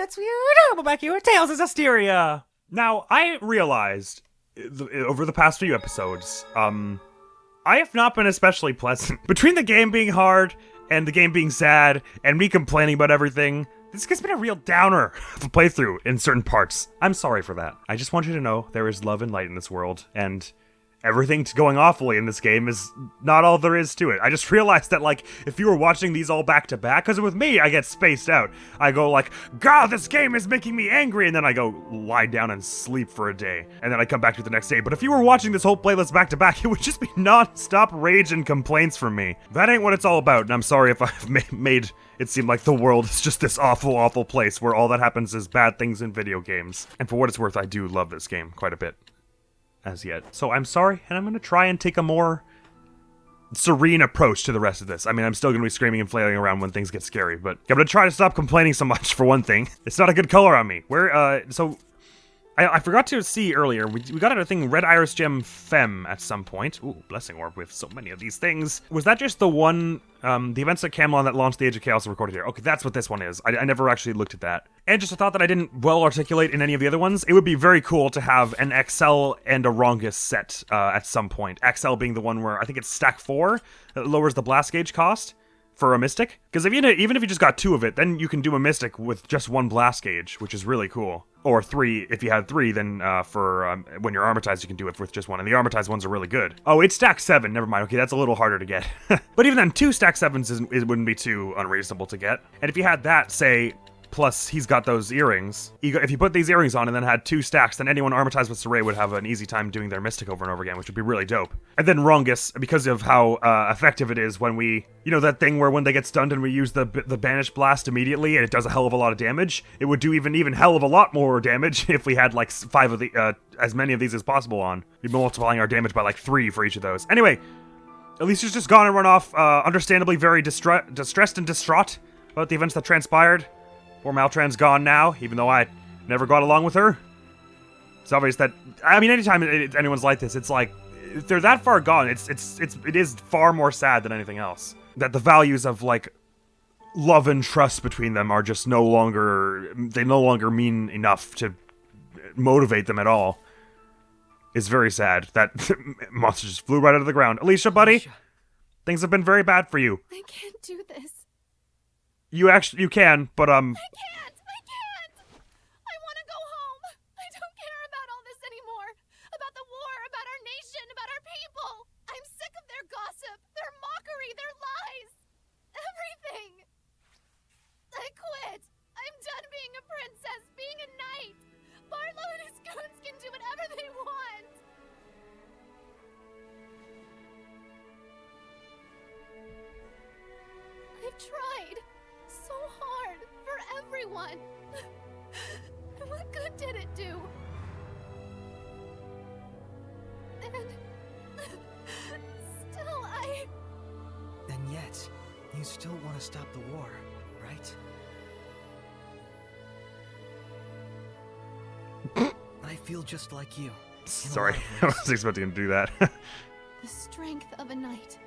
it's weird. I'm back here with Tales of Zestiria. Now, I realized over the past few episodes, I have not been especially pleasant. Between the game being hard and the game being sad and me complaining about everything, this has been a real downer of a playthrough in certain parts. I'm sorry for that. I just want you to know there is love and light in this world, and everything going awfully in this game is not all there is to it. I just realized that, like, if you were watching these all back to back, because with me, I get spaced out. I go like, God, this game is making me angry, and then I go lie down and sleep for a day, and then I come back to it the next day. But if you were watching this whole playlist back to back, it would just be non-stop rage and complaints from me. That ain't what it's all about, and I'm sorry if I've made it seem like the world is just this awful, awful place where all that happens is bad things in video games. And for what it's worth, I do love this game quite a bit. As yet. So I'm sorry, and I'm going to try and take a more serene approach to the rest of this. I mean, I'm still going to be screaming and flailing around when things get scary, but I'm going to try to stop complaining so much, for one thing. It's not a good color on me. I forgot to see earlier, we got a thing, Red Iris Gem Femme at some point. Ooh, Blessing Orb with so many of these things. Was that just the one, the events at Camelon that launched the Age of Chaos and recorded here? Okay, that's what this one is. I never actually looked at that. And just a thought that I didn't well articulate in any of the other ones, it would be very cool to have an XL and a Rongus set at some point. XL being the one where, I think it's stack 4, that lowers the blast gauge cost for a Mystic. Because even if you just got 2 of it, then you can do a Mystic with just 1 blast gauge, which is really cool. Or 3, if you had 3, then when you're armatized, you can do it with just 1. And the armatized ones are really good. Oh, it's stack 7. Never mind. Okay, that's a little harder to get. But even then, 2 stack 7s it wouldn't be too unreasonable to get. And if you had that, say, plus he's got those earrings. If you put these earrings on and then had 2 stacks, then anyone armatized with Sergei would have an easy time doing their Mystic over and over again, which would be really dope. And then Rongus, because of how effective it is when we, you know, that thing where when they get stunned and we use the Banish Blast immediately and it does a hell of a lot of damage, it would do even hell of a lot more damage if we had like 5 of the, as many of these as possible on. We'd be multiplying our damage by like 3 for each of those. Anyway, Alicia's just gone and run off, understandably very distressed and distraught about the events that transpired. Poor Maltran's gone now, even though I never got along with her. It's obvious that, I mean, anytime anyone's like this, it's like, if they're that far gone, it is far more sad than anything else. That the values of, like, love and trust between them are just no longer mean enough to motivate them at all. It's very sad. That monster just flew right out of the ground. Alicia, buddy, Alicia, things have been very bad for you. I can't do this. You can, but I can't! I want to go home! I don't care about all this anymore! About the war, about our nation, about our people! I'm sick of their gossip, their mockery, their lies! Everything! I quit! I'm done being a princess, being a knight! Barlow and his goons can do whatever they want! I've tried so hard for everyone. What good did it do? And still And yet, you still want to stop the war, right? I feel just like you. Sorry, I was expecting to do that. The strength of a knight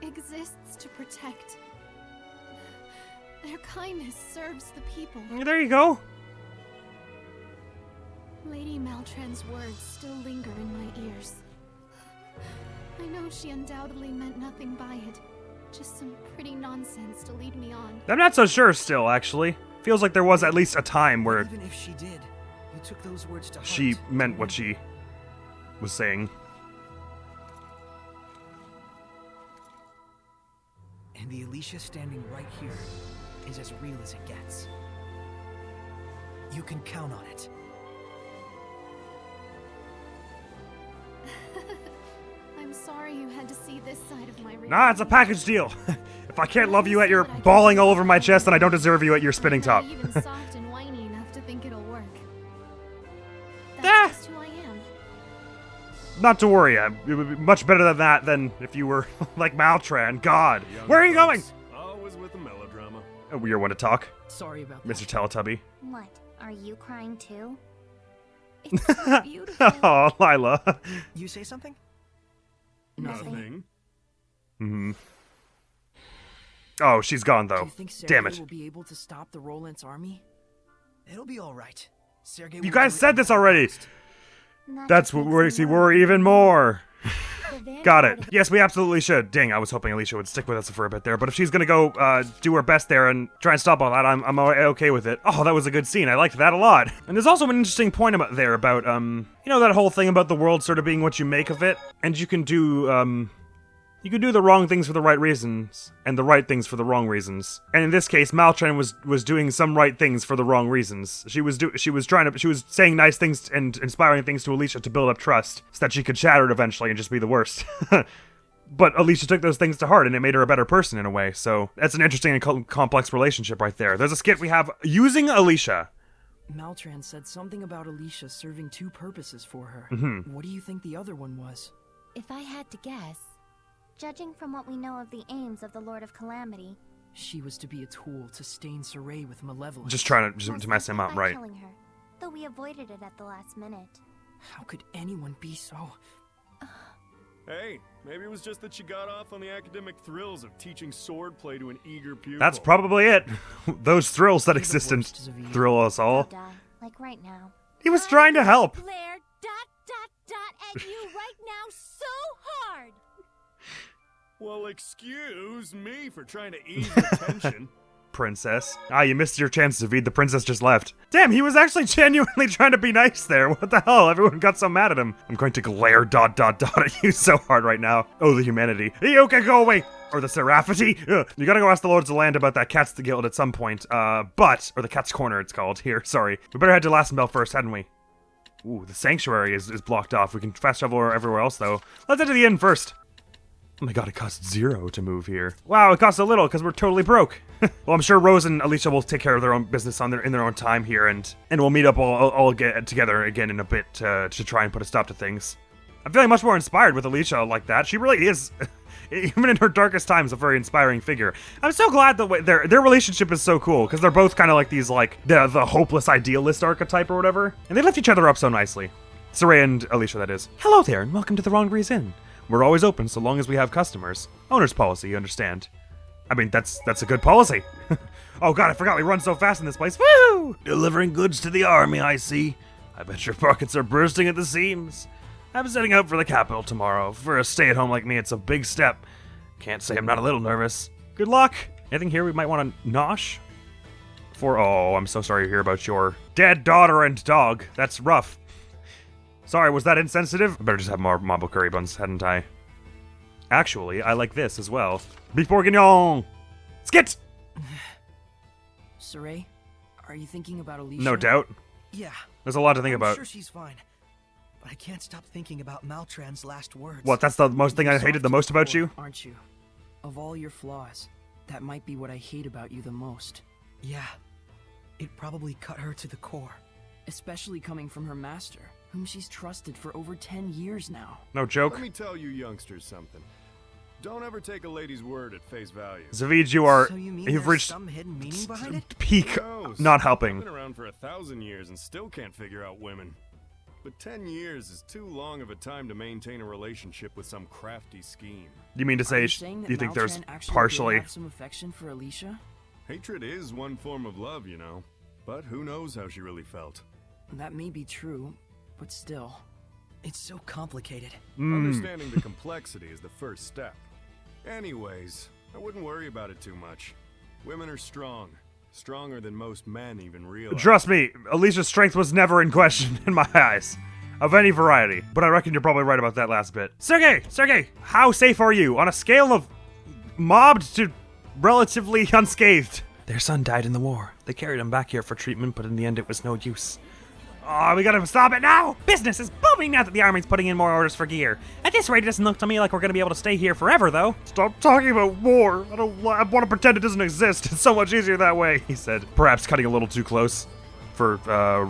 exists to protect. Their kindness serves the people. There you go. Lady Maltran's words still linger in my ears. I know she undoubtedly meant nothing by it. Just some pretty nonsense to lead me on. I'm not so sure still, actually. Feels like there was at least a time where even if she did, you took those words to heart. She meant what she was saying. And the Alicia standing right here is as real as it gets. You can count on it. I'm sorry you had to see this side of my reality. Nah, it's a package deal. If I can't love you at your bawling all over my chest, then I don't deserve you at your spinning top. I'm not even soft and whiny enough to think it'll work. That's just who I am. Not to worry, it would be much better than that than if you were like Maltran. God, where are you going? Always with the melodrama. Oh, you're one to talk, Sorry about Mr. Teletubby. What? Are you crying too? It's so beautiful. Oh, Lila. You say something? Nothing. Hmm. Oh, she's gone Do though. you think Damn Sergei it. will be able to stop the Roland's army? It'll be all right. Sergei You will guys do it said in this one already. blast. That's what makes me worry even more. The Got vanguard it. of Yes, we absolutely should. Dang, I was hoping Alicia would stick with us for a bit there, but if she's gonna go do her best there and try and stop all that, I'm okay with it. Oh, that was a good scene. I liked that a lot. And there's also an interesting point about you know, that whole thing about the world sort of being what you make of it, and you can do the wrong things for the right reasons, and the right things for the wrong reasons. And in this case, Maltran was doing some right things for the wrong reasons. She was saying nice things and inspiring things to Alicia to build up trust, so that she could shatter it eventually and just be the worst. But Alicia took those things to heart, and it made her a better person in a way. So that's an interesting and complex relationship right there. There's a skit we have using Alicia. Maltran said something about Alicia serving two purposes for her. Mm-hmm. What do you think the other one was? If I had to guess, Judging from what we know of the aims of the Lord of Calamity, She was to be a tool to stain Sergei with malevolence. Just trying most to mess him likely up, by right? killing her, though we avoided it at the last minute. How could anyone be so... Hey, maybe it was just that she got off on the academic thrills of teaching swordplay to an eager pupil. That's probably it. Those thrills that You're the exist and worst, Zestiria. thrill us all. Duh, like right now. He was trying to help. Blair, ... at you right now so hard. Well, excuse me for trying to ease the tension. Princess. Ah, you missed your chance, Zavid. The princess just left. Damn, he was actually genuinely trying to be nice there. What the hell? Everyone got so mad at him. I'm going to glare ... at you so hard right now. Oh, the humanity. You can go away. Or the Seraphity. Ugh. You gotta go ask the Lords of the Land about that Cat's the Guild at some point. Or the Cat's Corner it's called. Here, sorry. We better head to Lassenbell first, hadn't we? Ooh, the sanctuary is blocked off. We can fast travel everywhere else, though. Let's head to the inn first. Oh my god, it costs 0 to move here. Wow, it costs a little because we're totally broke. Well, I'm sure Rose and Alicia will take care of their own business in their own time here, and we'll meet up all get together again in a bit to try and put a stop to things. I'm feeling much more inspired with Alicia like that. She really is, even in her darkest times, a very inspiring figure. I'm so glad that their relationship is so cool because they're both kind of like these the hopeless idealist archetype or whatever, and they lift each other up so nicely. Saray and Alicia, that is. Hello there, and welcome to the Wrong Inn. We're always open so long as we have customers. Owner's policy, you understand. I mean, that's a good policy. Oh god, I forgot we run so fast in this place. Woo! Delivering goods to the army, I see. I bet your pockets are bursting at the seams. I'm setting out for the capital tomorrow. For a stay-at-home like me, it's a big step. Can't say I'm not a little nervous. Good luck. Anything here we might want to nosh? Oh, I'm so sorry to hear about your dead daughter and dog. That's rough. Sorry, was that insensitive? I better just have more marble curry buns, hadn't I? Actually, I like this as well. Beef bourguignon! Skit! Sergei, are you thinking about Alicia? No doubt. Yeah. There's a lot to think I'm about. sure she's fine. But I can't stop thinking about Maltran's last words. What, that's the most thing I You're hated soft the to most the about core, you? aren't you? Of all your flaws, that might be what I hate about you the most. Yeah. It probably cut her to the core. Especially coming from her master, whom she's trusted for over 10 years now. No joke. Let me tell you youngsters something. Don't ever take a lady's word at face value. Zavid, So you mean you've there's reached some hidden meaning behind it? peak Who knows? not I've helping. been around for 1,000 years and still can't figure out women. But 10 years is too long of a time to maintain a relationship with some crafty scheme. You mean to Are say you saying that you think there's Maltran actually did partially... have some affection for Alicia? Hatred is one form of love, you know. But who knows how she really felt. That may be true, but still. It's so complicated. Understanding the complexity is the first step. Anyways, I wouldn't worry about it too much. Women are strong. Stronger than most men even realize. Trust me, Alicia's strength was never in question in my eyes. Of any variety. But I reckon you're probably right about that last bit. Sergei, how safe are you? On a scale of mobbed to relatively unscathed. Their son died in the war. They carried him back here for treatment, but in the end it was no use. Oh, we gotta stop it now! Business is booming now that the army's putting in more orders for gear. At this rate, it doesn't look to me like we're gonna be able to stay here forever, though. Stop talking about war. I want to pretend it doesn't exist. It's so much easier that way, he said. Perhaps cutting a little too close for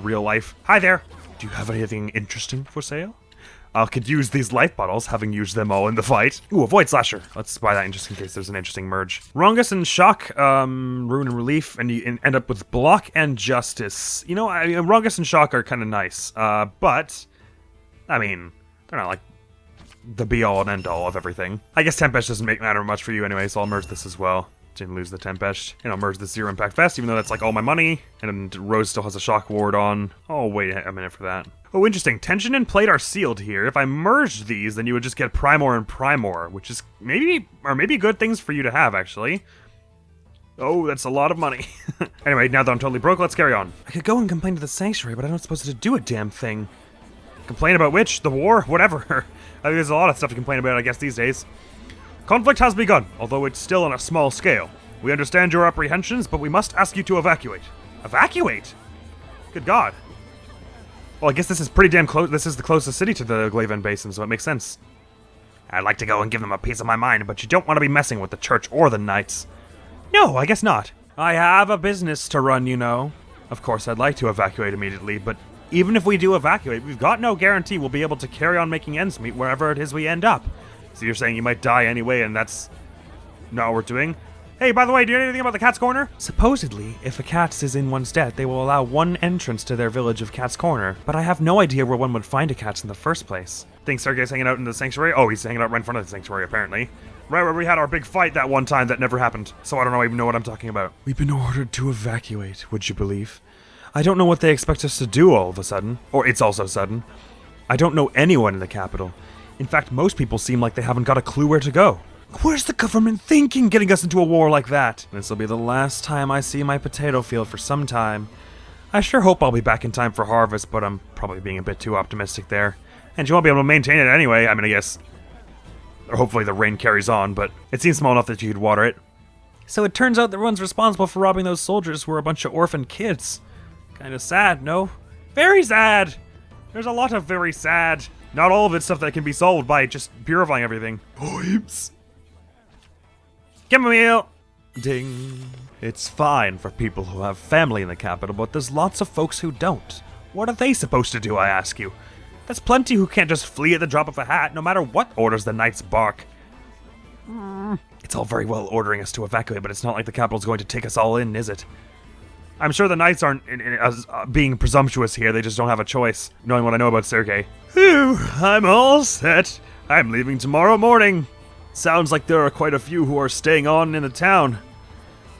real life. Hi there. Do you have anything interesting for sale? I could use these life bottles, having used them all in the fight. Ooh, a Void Slasher. Let's buy that in just in case there's an interesting merge. Rongus and Shock, Ruin and Relief, and you end up with Block and Justice. You know, Rongus and Shock are kind of nice, but, I mean, they're not like the be-all and end-all of everything. I guess Tempest doesn't matter much for you anyway, so I'll merge this as well. Didn't lose the Tempest. And I'll merge the Zero Impact Vest, even though that's like all my money. And Rose still has a shock ward on. Oh, wait a minute for that. Oh, interesting. Tension and Plate are sealed here. If I merged these, then you would just get Primor and Primor, which is maybe good things for you to have, actually. Oh, that's a lot of money. Anyway, now that I'm totally broke, let's carry on. I could go and complain to the Sanctuary, but I'm not supposed to do a damn thing. Complain about which? The war? Whatever. I think there's a lot of stuff to complain about, I guess, these days. Conflict has begun, although it's still on a small scale. We understand your apprehensions, but we must ask you to evacuate. Evacuate? Good God. Well, I guess this is pretty damn close. This is the closest city to the Glaven Basin, so it makes sense. I'd like to go and give them a piece of my mind, but you don't want to be messing with the church or the knights. No, I guess not. I have a business to run, you know. Of course, I'd like to evacuate immediately, but even if we do evacuate, we've got no guarantee we'll be able to carry on making ends meet wherever it is we end up. So you're saying you might die anyway, and that's not what we're doing? Hey, by the way, do you know anything about the Cat's Corner? Supposedly, if a cat is in one's debt, they will allow one entrance to their village of Cat's Corner, but I have no idea where one would find a cat in the first place. Think Sergei's hanging out in the Sanctuary? Oh, he's hanging out right in front of the Sanctuary, apparently. Right where we had our big fight that one time that never happened, so I don't even know what I'm talking about. We've been ordered to evacuate, would you believe? I don't know what they expect us to do all of a sudden, or it's also sudden. I don't know anyone in the capital. In fact, most people seem like they haven't got a clue where to go. Where's the government thinking getting us into a war like that? This'll be the last time I see my potato field for some time. I sure hope I'll be back in time for harvest, but I'm probably being a bit too optimistic there. And you won't be able to maintain it anyway, I mean, I guess. Or hopefully the rain carries on, but it seems small enough that you could water it. So it turns out the ones responsible for robbing those soldiers were a bunch of orphan kids. Kinda sad, no? Very sad! There's a lot of very sad. Not all of it's stuff that can be solved by just purifying everything. Oops. Give me a meal! Ding. It's fine for people who have family in the capital, but there's lots of folks who don't. What are they supposed to do, I ask you? There's plenty who can't just flee at the drop of a hat, no matter what orders the knights bark. It's all very well ordering us to evacuate, but it's not like the capital's going to take us all in, is it? I'm sure the knights aren't being presumptuous here, they just don't have a choice, knowing what I know about Sergei. Phew, I'm all set. I'm leaving tomorrow morning. Sounds like there are quite a few who are staying on in the town.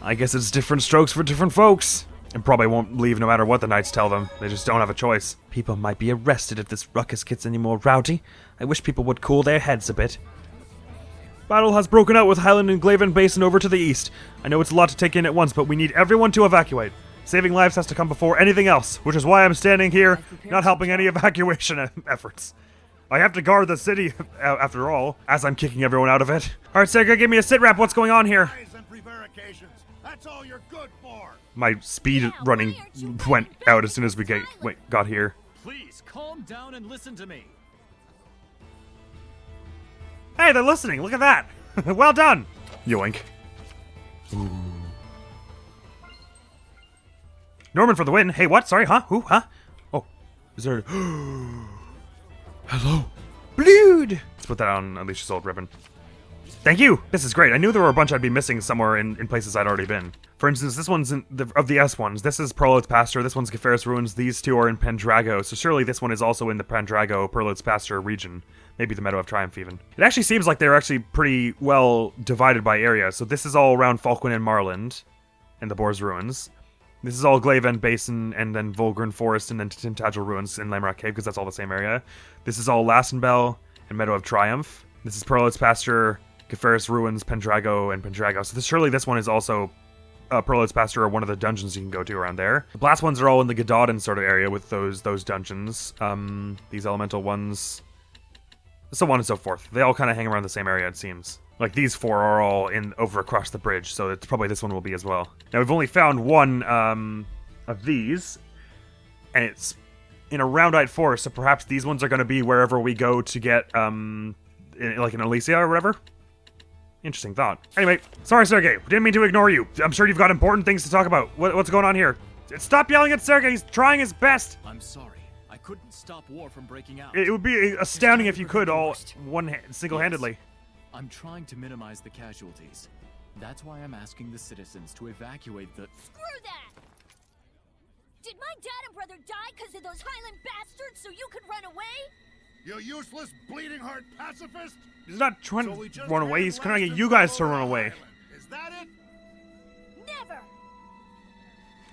I guess it's different strokes for different folks. And probably won't leave no matter what the knights tell them. They just don't have a choice. People might be arrested if this ruckus gets any more rowdy. I wish people would cool their heads a bit. Battle has broken out with Highland and Glaven Basin over to the east. I know it's a lot to take in at once, but we need everyone to evacuate. Saving lives has to come before anything else, which is why I'm standing here, not helping any evacuation efforts. I have to guard the city, after all, as I'm kicking everyone out of it. Alright, Sergei, give me a sit rep. What's going on here? That's all you're good for. My speed running went out as soon as we got here. Please calm down and listen to me. Hey, they're listening. Look at that. Well done. Yoink. Ooh. Norman for the win. Hey, what? Sorry, huh? Who? Huh? Oh, is there... Hello. Blood. Let's put that on Alicia's old ribbon. Thank you! This is great. I knew there were a bunch I'd be missing somewhere in places I'd already been. For instance, this one's of the S ones. This is Perlit's Pasture, this one's Gaferis Ruins, these two are in Pendrago, so surely this one is also in the Pendrago, Perlit's Pasture region. Maybe the Meadow of Triumph even. It actually seems like they're actually pretty well divided by area. So this is all around Falkland and Marland, and the Boar's Ruins. This is all Glaven Basin, and then Volgren Forest, and then Tintagel Ruins in Lamrock Cave, because that's all the same area. This is all Lassenbell and Meadow of Triumph. This is Perlit's Pasture, Gaferis Ruins, Pendrago, and Pendrago. So surely this one is also Perlit's Pasture, or one of the dungeons you can go to around there. The blast ones are all in the Gododin sort of area with those dungeons. These elemental ones, so on and so forth. They all kind of hang around the same area, it seems. Like these four are all over across the bridge, so it's probably this one will be as well. Now we've only found one of these, and it's in a Roundite Forest, so perhaps these ones are going to be wherever we go to get, like in Alicia or whatever. Interesting thought. Anyway, sorry Sergei, didn't mean to ignore you. I'm sure you've got important things to talk about. What's going on here? Stop yelling at Sergei, he's trying his best! I'm sorry, I couldn't stop war from breaking out. It would be astounding if you could, all single-handedly. Yes. I'm trying to minimize the casualties. That's why I'm asking the citizens to evacuate the... Screw that! Did my dad and brother die because of those Highland bastards so you could run away? You useless, bleeding heart pacifist! He's not trying to run away, he's trying to get you guys to run away. Is that it? Never!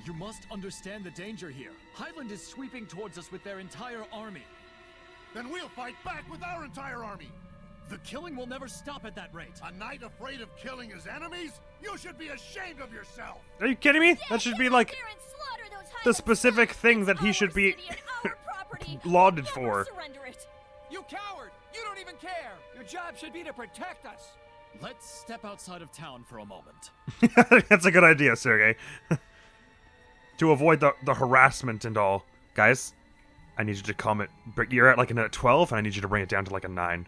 You must understand the danger here. Highland is sweeping towards us with their entire army. Then we'll fight back with our entire army. The killing will never stop at that rate. A knight afraid of killing his enemies? You should be ashamed of yourself. Are you kidding me? That should be like Here and slaughter those the Highland specific scum. thing It's that he our should be city and our property. lauded We'll for. never surrender it. You coward! You don't even care! Your job should be to protect us! Let's step outside of town for a moment. That's a good idea, Sergei. To avoid the harassment and all. Guys, I need you to calm it. You're at like a 12, and I need you to bring it down to like a 9.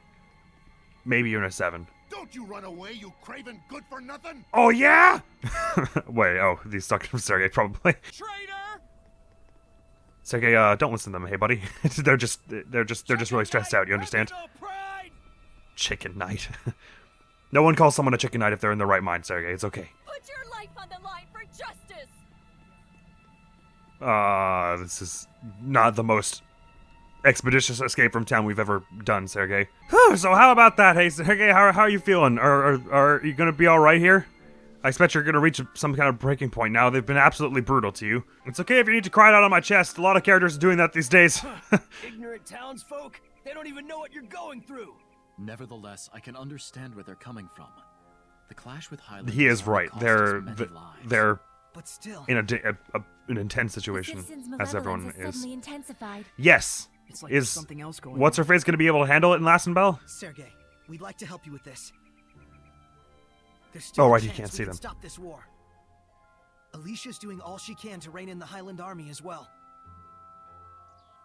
Maybe even a 7. Don't you run away, you craven good-for-nothing! Oh, yeah? Wait, oh, these sucked from Sergei, probably. Traitor! Sergei, don't listen to them, hey, buddy. they're just really stressed out, you understand? Chicken Knight. No one calls someone a chicken knight if they're in the right mind, Sergei. It's okay. Put your life on the line for justice. This is not the most expeditious escape from town we've ever done, Sergei. Whew, so how about that? Hey, Sergei, how are you feeling? Are you gonna be alright here? I expect you're gonna reach some kind of breaking point now. They've been absolutely brutal to you. It's okay if you need to cry it out on my chest. A lot of characters are doing that these days. Ignorant townsfolk? They don't even know what you're going through! Nevertheless, I can understand where they're coming from. The clash with Highland. He is has already right. cost They're us many lives. they're But still, in an intense situation, Citizens' as everyone malevolence has is. suddenly intensified. Yes. it's like there's Is something else going what's her face gonna be able to handle it in Lastenbell? Sergei, we'd like to help you with this. There's still Oh, a right, he chance can't we see can them. Stop this war. Alicia's doing all she can to rein in the Highland army as well.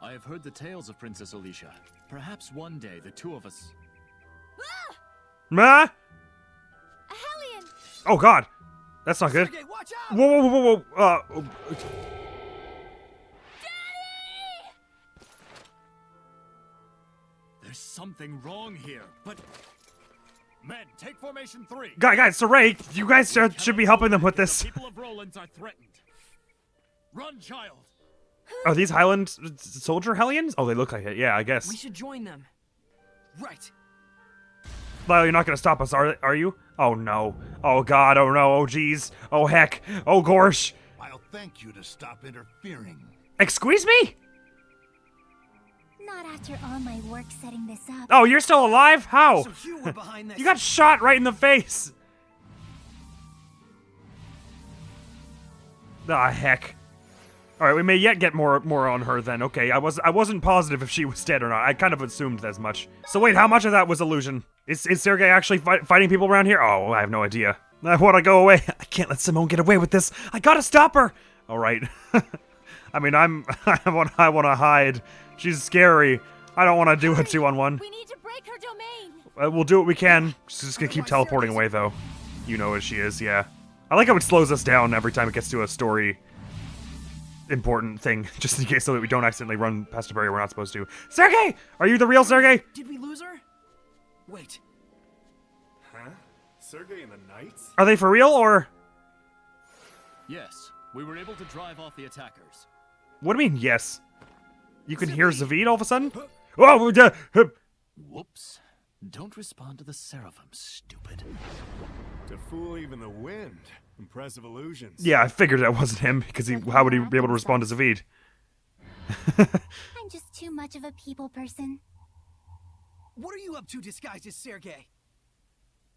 I have heard the tales of Princess Alicia. Perhaps one day the two of us. Ah! Ma? A Hellion! Oh God, that's not good. Sergei, watch out! Whoa. There's something wrong here, but... Men, take formation 3. Guys, Sergei, you guys should be helping them with this. The people of Roland's are threatened. Run, child. Are these Highland soldier Hellions? Oh, they look like it. Yeah, I guess. We should join them. Right. Lyle, you're not gonna stop us, are you? Oh no. Oh God. Oh no. Oh jeez. Oh heck. Oh gorsh. I'll thank you to stop interfering. Excuse me? Not after all my work setting this up. Oh, you're still alive? How? So you were behind this. You got shot right in the face. Ah, heck. All right, we may yet get more on her then. Okay, I wasn't positive if she was dead or not. I kind of assumed as much. So wait, how much of that was illusion? Is Sergei actually fighting people around here? Oh, I have no idea. I want to go away. I can't let Simone get away with this. I gotta stop her. All right. I mean, I want to hide. She's scary. I don't want to do a 2-on-1. We need to break her domain. We'll do what we can. She's just gonna keep teleporting away, though. You know as she is, yeah. I like how it slows us down every time it gets to a story important thing, just in case so that we don't accidentally run past a barrier we're not supposed to. Sergei! Are you the real Sergei? Did we lose her? Wait. Huh? Sergei and the Knights? Are they for real, or... Yes, we were able to drive off the attackers. What do you mean, yes? You can hear Zavid all of a sudden? Oh, Whoops. Don't respond to the Seraphim, stupid. To fool even the wind. Impressive illusions. yeah, I figured that wasn't him, because how would he be able to respond to Zavid? I'm just too much of a people person. What are you up to disguised as Sergei?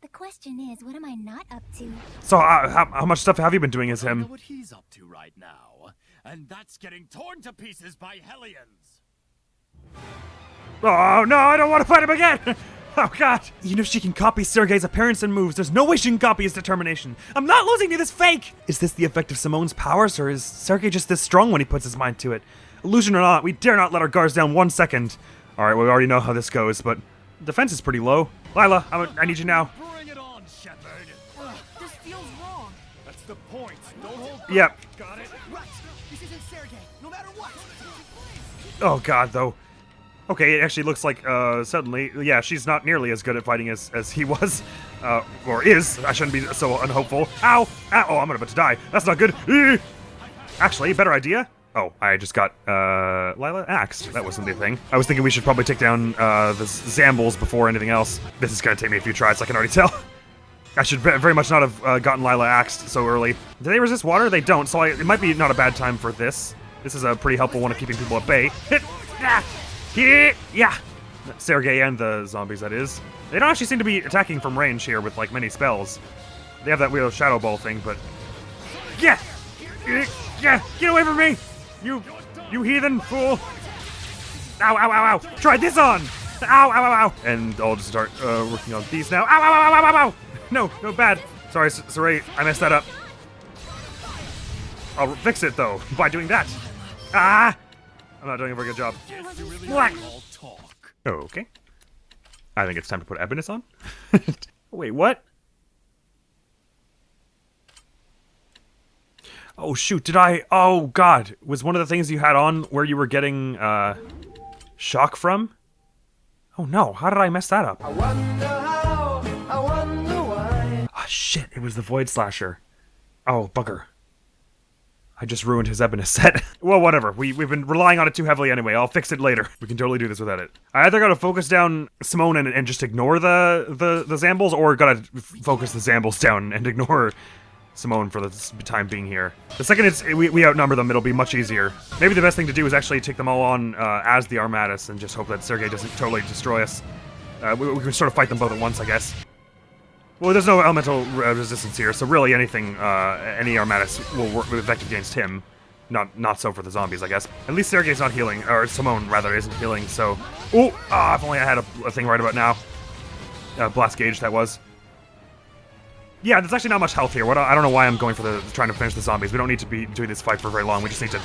The question is, what am I not up to? So, how much stuff have you been doing as I know him? what he's up to right now, and that's getting torn to pieces by Hellions. Oh, no, I don't want to fight him again! Oh, God. Even if she can copy Sergei's appearance and moves, there's no way she can copy his determination. I'm not losing to this fake! Is this the effect of Simone's powers, or is Sergei just this strong when he puts his mind to it? Illusion or not, we dare not let our guards down 1 second. Alright, we already know how this goes, but defense is pretty low. Lila, I need you now. Bring it on, Shepard. This feels wrong. That's the point. Don't hold back. Yep. Got it? Right. This isn't Sergei, no matter what. Oh, God, though. Okay, it actually looks like, suddenly, yeah, she's not nearly as good at fighting as he was. Or is. I shouldn't be so unhopeful. Ow! Ow! Oh, I'm about to die. That's not good. Actually, better idea. Oh, I just got, Lila axed. That wasn't the thing. I was thinking we should probably take down, the Zambles before anything else. This is gonna take me a few tries, I can already tell. I should very much not have gotten Lila axed so early. Do they resist water? They don't, so it might be not a bad time for this. This is a pretty helpful one of keeping people at bay. Hit! Yeah! Sergei and the zombies, that is. They don't actually seem to be attacking from range here with, like, many spells. They have that weird shadow ball thing, but... Yeah! Yeah! Get away from me! You heathen fool! Ow, ow, ow, ow! Try this on! Ow, ow, ow, ow! And I'll just start working on these now. Ow, ow, ow, ow, ow, ow! No, bad. Sorry, sorry, I messed that up. I'll fix it, though, by doing that. Ah! I'm not doing a very good job. Okay. I think it's time to put Ebonus on. Wait, what? Oh, shoot, did I? Oh, God. Was one of the things you had on where you were getting, shock from? Oh, no. How did I mess that up? I wonder how, I wonder why. Ah, shit. It was the Void Slasher. Oh, bugger. I just ruined his Ebonus set. Well, whatever. We've been relying on it too heavily anyway. I'll fix it later. We can totally do this without it. I either gotta focus down Simone and just ignore the Zambles, or gotta focus the Zambles down and ignore Simone for the time being here. The second we outnumber them, it'll be much easier. Maybe the best thing to do is actually take them all on as the Armatus and just hope that Sergei doesn't totally destroy us. We can sort of fight them both at once, I guess. Well, there's no elemental resistance here, so really anything, any Armatus will work effective against him. Not so for the zombies, I guess. At least Sergei's not healing, or Simone, rather, isn't healing, so... Ooh! If only I had a thing right about now. Blast Gauge, that was. Yeah, there's actually not much health here. I don't know why I'm going for trying to finish the zombies. We don't need to be doing this fight for very long. We just need to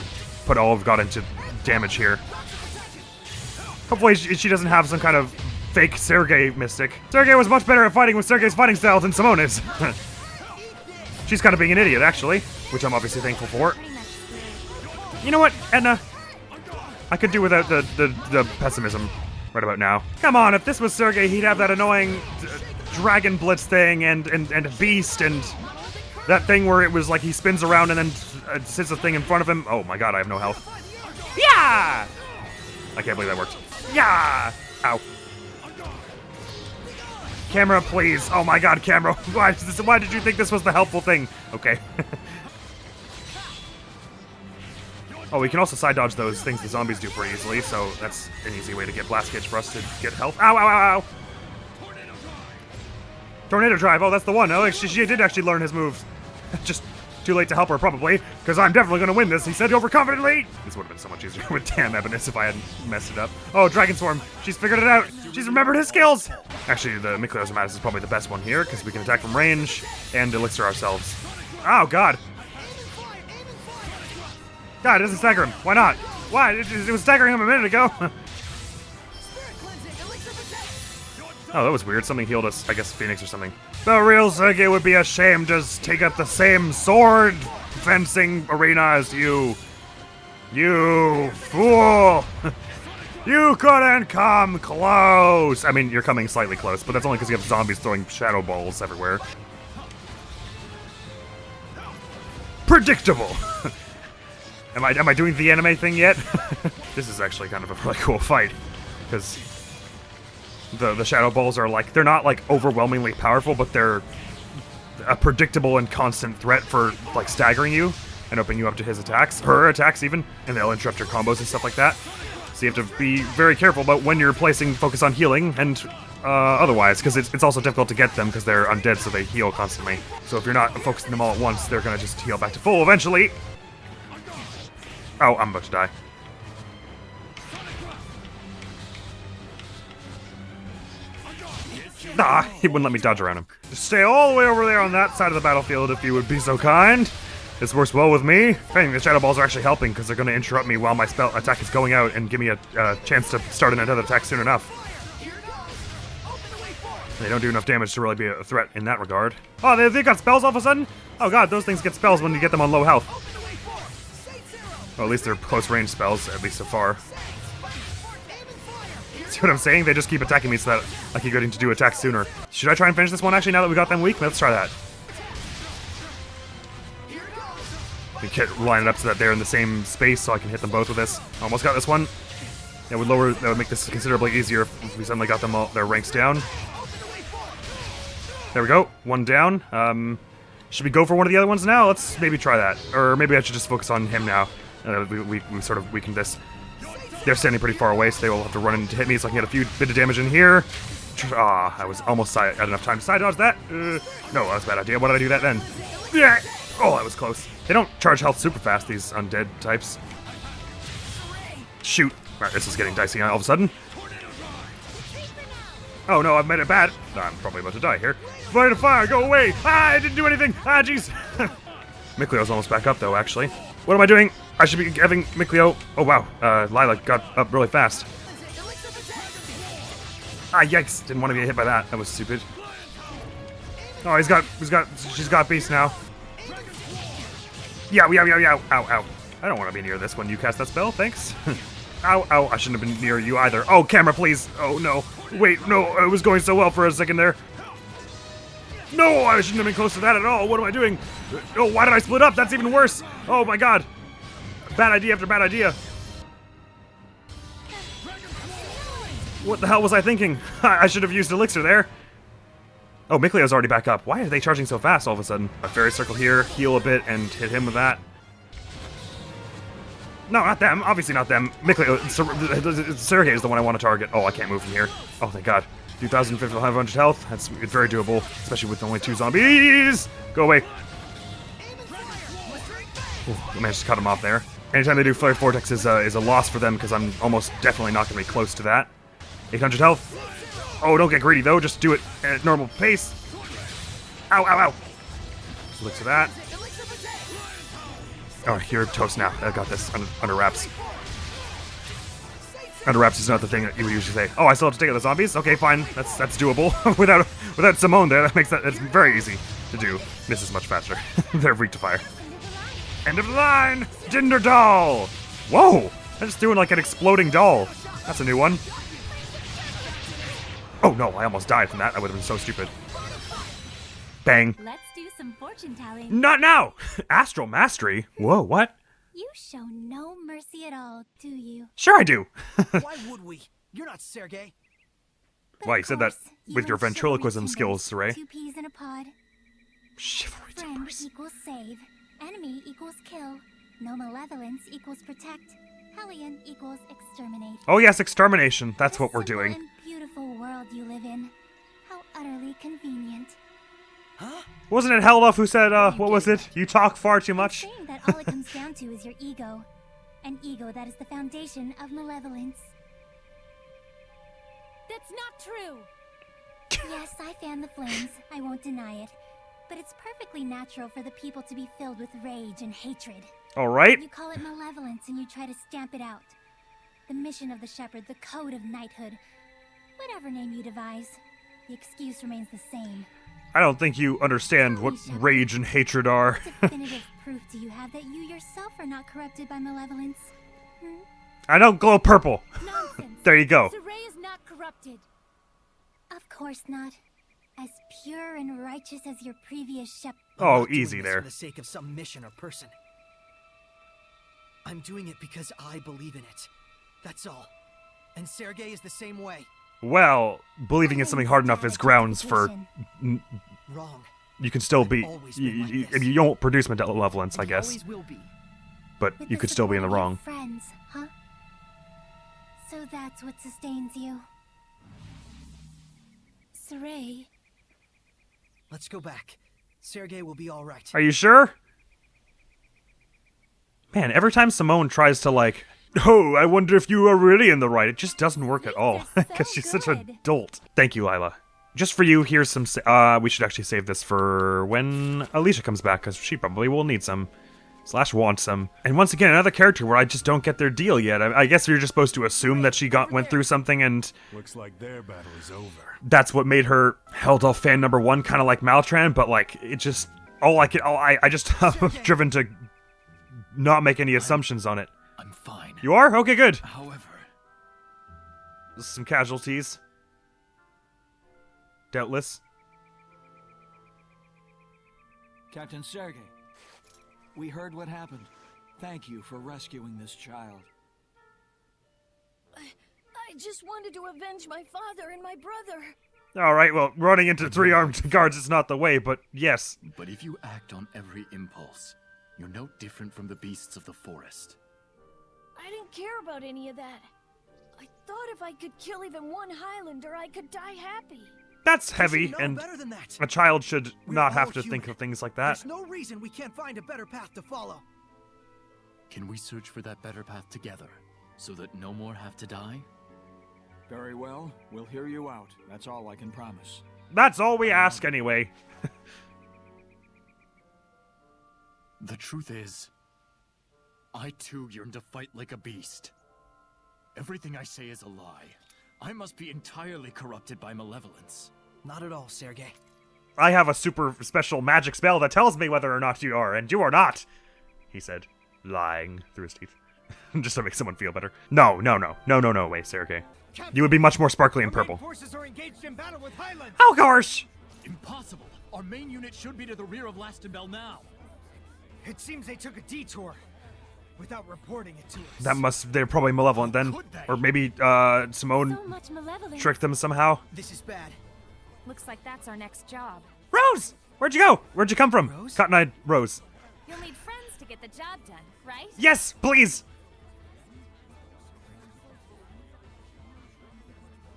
put all we've got into damage here. Hopefully she doesn't have some kind of fake Sergei mystic. Sergei was much better at fighting with Sergei's fighting style than Simone is. She's kind of being an idiot, actually, which I'm obviously thankful for. You know what, Edna? I could do without the pessimism right about now. Come on, if this was Sergei, he'd have that annoying Dragon Blitz thing and Beast and that thing where it was like he spins around and then sits a thing in front of him. Oh my god, I have no health. Yeah! I can't believe that worked. Yeah! Ow. Camera, please. Oh my god, camera. Why did you think this was the helpful thing? Okay. Oh, we can also side dodge those things the zombies do pretty easily, so that's an easy way to get Blast Gauge for us to get health. Ow, ow, ow, ow! Tornado Drive. Oh, that's the one. Oh, she did actually learn his moves. Just too late to help her, probably, because I'm definitely going to win this, he said overconfidently. This would have been so much easier with damn Ebonus if I hadn't messed it up. Oh, Dragon Swarm. She's figured it out. She's remembered his skills. Actually, the Miklos Armatus is probably the best one here, because we can attack from range and elixir ourselves. Oh, God. God, it doesn't stagger him. Why not? Why? It was staggering him a minute ago. Oh, that was weird. Something healed us. I guess Phoenix or something. The real Sergei would be ashamed to take up the same sword fencing arena as you. You fool! You couldn't come close! I mean, you're coming slightly close, but that's only because you have zombies throwing shadow balls everywhere. Predictable! Am I doing the anime thing yet? This is actually kind of a really cool fight, because the shadow balls are like, they're not like overwhelmingly powerful, but they're a predictable and constant threat for like staggering you and opening you up to his attacks, her attacks even, and they'll interrupt your combos and stuff like that. So you have to be very careful about when you're placing focus on healing and otherwise, because it's also difficult to get them because they're undead, so they heal constantly. So if you're not focusing them all at once, they're gonna just heal back to full eventually. Oh, I'm about to die. Ah, he wouldn't let me dodge around him. Just stay all the way over there on that side of the battlefield if you would be so kind. This works well with me. If anything, the shadow balls are actually helping because they're going to interrupt me while my spell attack is going out and give me a chance to start another attack soon enough. They don't do enough damage to really be a threat in that regard. Oh, they got spells all of a sudden? Oh god, those things get spells when you get them on low health. Well, at least they're close range spells, at least so far. See what I'm saying? They just keep attacking me so that I keep getting to do attacks sooner. Should I try and finish this one actually now that we got them weak? Let's try that. We can line it up so that they're in the same space so I can hit them both with this. Almost got this one. That would make this considerably easier if we suddenly got them all their ranks down. There we go. One down. Should we go for one of the other ones now? Let's maybe try that. Or maybe I should just focus on him now. We sort of weakened this. They're standing pretty far away, so they will have to run in to hit me so I can get a few bit of damage in here. Ah, I was almost had enough time to side dodge that. No, that was a bad idea. Why did I do that then? Yeah. Oh, that was close. They don't charge health super fast, these undead types. Shoot. Alright, this is getting dicey all of a sudden. Oh no, I've made it bad. I'm probably about to die here. Fire to fire, go away! Ah, I didn't do anything! Ah, jeez! Miklio's almost back up though, actually. What am I doing? I should be having Miklio. Oh wow, Lila got up really fast. Ah, yikes! Didn't want to get hit by that. That was stupid. Oh, she's got beast now. Yow, yow, yow, yow. Ow, ow. I don't want to be near this when you cast that spell, thanks. Ow, ow, I shouldn't have been near you either. Oh, camera, please. Oh, no. Wait, no, it was going so well for a second there. No, I shouldn't have been close to that at all. What am I doing? Oh, why did I split up? That's even worse. Oh, my God. Bad idea after bad idea. What the hell was I thinking? I should have used Elixir there. Oh, Miklio's already back up. Why are they charging so fast all of a sudden? A fairy circle here, heal a bit, and hit him with that. No, not them. Obviously not them. Miklio, Sergei is the one I want to target. Oh, I can't move from here. Oh, thank God. 2,500 health. It's very doable, especially with only 2 zombies. Go away. Ooh, I managed to cut him off there. Anytime they do Flare Vortex is a loss for them because I'm almost definitely not going to be close to that. 800 health. Oh, don't get greedy though. Just do it at normal pace. Ow, ow, ow. Just look to that. Oh, you're toast now. I got this under wraps. Under wraps is not the thing that you would usually say. Oh, I still have to take out the zombies? Okay, fine. That's doable. without Simone there, that's very easy to do. This is much faster. They're weak to fire. End of the line! Gender doll! Whoa! I'm just doing like an exploding doll. That's a new one. Oh no, I almost died from that. That would have been so stupid. Bang. Let's do some fortune telling. Not now! Astral Mastery? Whoa, what? You show no mercy at all, do you? Sure I do! Why would we? You're not Sergei. Why, you said that with your ventriloquism skills, Ray. 2 peas in a pod. Chivalry Friend timbers. equals save. Enemy equals kill. No malevolence equals protect. Hellion equals exterminate. Oh yes, extermination. That's what we're Simple doing. and beautiful world you live in. How utterly convenient. Huh? Wasn't it Helluff who said, what was it? You talk far too much? Saying that all it comes down to is your ego. An ego that is the foundation of malevolence. That's not true! Yes, I fan the flames. I won't deny it. But it's perfectly natural for the people to be filled with rage and hatred. Alright. You call it malevolence and you try to stamp it out. The mission of the shepherd, the code of knighthood. Whatever name you devise, the excuse remains the same. I don't think you understand what rage and hatred are. What definitive proof do you have that you yourself are not corrupted by malevolence? I don't glow purple. Nonsense! There you go. Sergei is not corrupted. Of course not. As pure and righteous as your previous shepherd. I'm Oh, not doing easy this there. For the sake of some mission or person. I'm doing it because I believe in it. That's all. And Sergei is the same way. Well, believing in something hard enough is grounds for... Wrong. You can still be... Always been like this. You won't produce malevolence, I And guess. always will be. But With you the could still be in the support of wrong. your friends, huh? So that's what sustains you. Sergei, Let's go back. Sergei will be all right. Are you sure? Man, every time Simone tries to like... Oh, I wonder if you are really in the right. It just doesn't work at all. These are Because so she's such a good. dolt. Thank you, Lila. Just for you, here's some... we should actually save this for when Alicia comes back, because she probably will need some. / want some. And once again, another character where I just don't get their deal yet. I guess you're just supposed to assume that she went through something, and Looks like their battle is over. that's what made her Helldolf fan #1, kind of like Maltran, but like, it just... I just have driven to not make any assumptions on it. I'm fine. You are? Okay, good. However, Some casualties. Doubtless. Captain Sergei, we heard what happened. Thank you for rescuing this child. I just wanted to avenge my father and my brother. Alright, well, running into 3 armed guards is not the way, but yes. But if you act on every impulse, you're no different from the beasts of the forest. I didn't care about any of that. I thought if I could kill even one Highlander, I could die happy. That's heavy, and better than that. a child should We're not all have to human. think of things like that. There's no reason we can't find a better path to follow. Can we search for that better path together, so that no more have to die? Very well. We'll hear you out. That's all I can promise. That's all we ask anyway. The truth is, I too yearn to fight like a beast. Everything I say is a lie. I must be entirely corrupted by malevolence. Not at all, Sergei. I have a super special magic spell that tells me whether or not you are, and you are not, he said, lying through his teeth. Just to make someone feel better. No way, Sergei. You would be much more sparkly and purple. Forces are engaged in battle with Highland. Oh gosh! Impossible! Our main unit should be to the rear of Lastenbell now. It seems they took a detour without reporting it to us. They're probably malevolent then. Could they? Or maybe, Simone So much malevolence. tricked them somehow. This is bad. Looks like that's our next job. Rose! Where'd you go? Where'd you come from? Rose? Cotton-eyed Rose. You'll need friends to get the job done, right? Yes, please!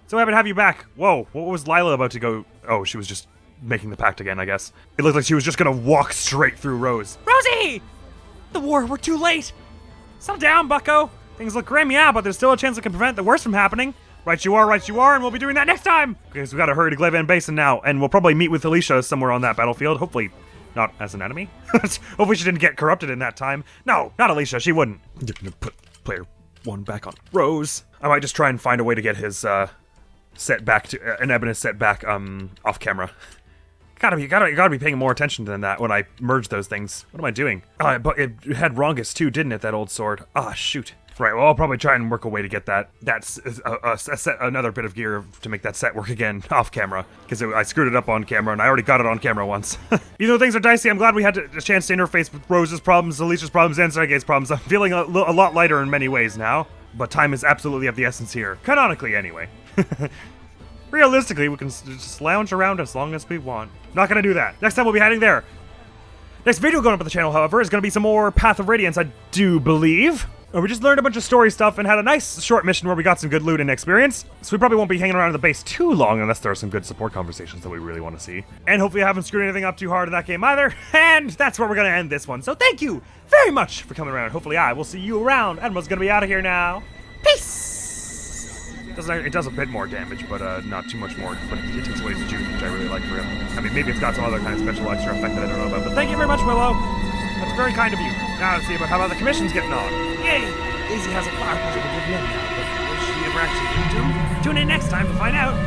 So happy to have you back. Whoa, what was Lila about to go? Oh, she was just making the pact again, I guess. It looked like she was just gonna walk straight through Rose. Rosie! The war, we're too late! Settle down, bucko! Things look grim, yeah, but there's still a chance it can prevent the worst from happening. Right you are, and we'll be doing that next time! Okay, so we gotta hurry to Glevan Basin now, and we'll probably meet with Alicia somewhere on that battlefield, hopefully not as an enemy. Hopefully she didn't get corrupted in that time. No, not Alicia, she wouldn't. Put player 1 back on Rose. I might just try and find a way to get his, set back to, Ebenus set back, off camera. Gotta be paying more attention than that when I merge those things. What am I doing? But it had Rongus too, didn't it, that old sword? Ah, shoot. Right, well, I'll probably try and work a way to get another bit of gear to make that set work again off camera. Because I screwed it up on camera, and I already got it on camera once. Even though things are dicey, I'm glad we had a chance to interface with Rose's problems, Alicia's problems, and Sergei's problems. I'm feeling a lot lighter in many ways now. But time is absolutely of the essence here. Canonically, anyway. Realistically, we can just lounge around as long as we want. Not gonna do that. Next time we'll be heading there. Next video going up on the channel, however, is gonna be some more Path of Radiance, I do believe. We just learned a bunch of story stuff and had a nice short mission where we got some good loot and experience. So we probably won't be hanging around in the base too long unless there are some good support conversations that we really want to see. And hopefully I haven't screwed anything up too hard in that game either. And that's where we're gonna end this one. So thank you very much for coming around. Hopefully I will see you around. Admiral's gonna be out of here now. Peace! It does a bit more damage, but not too much more. But it takes away his juke, which I really like for him. I mean, maybe it's got some other kind of special extra effect that I don't know about. But thank you very much, Willow. That's very kind of you. Now let's see about how the commission's getting on. Yay! Daisy has a fire puzzle to give Lynn now, but will she ever actually do? Tune in next time to find out.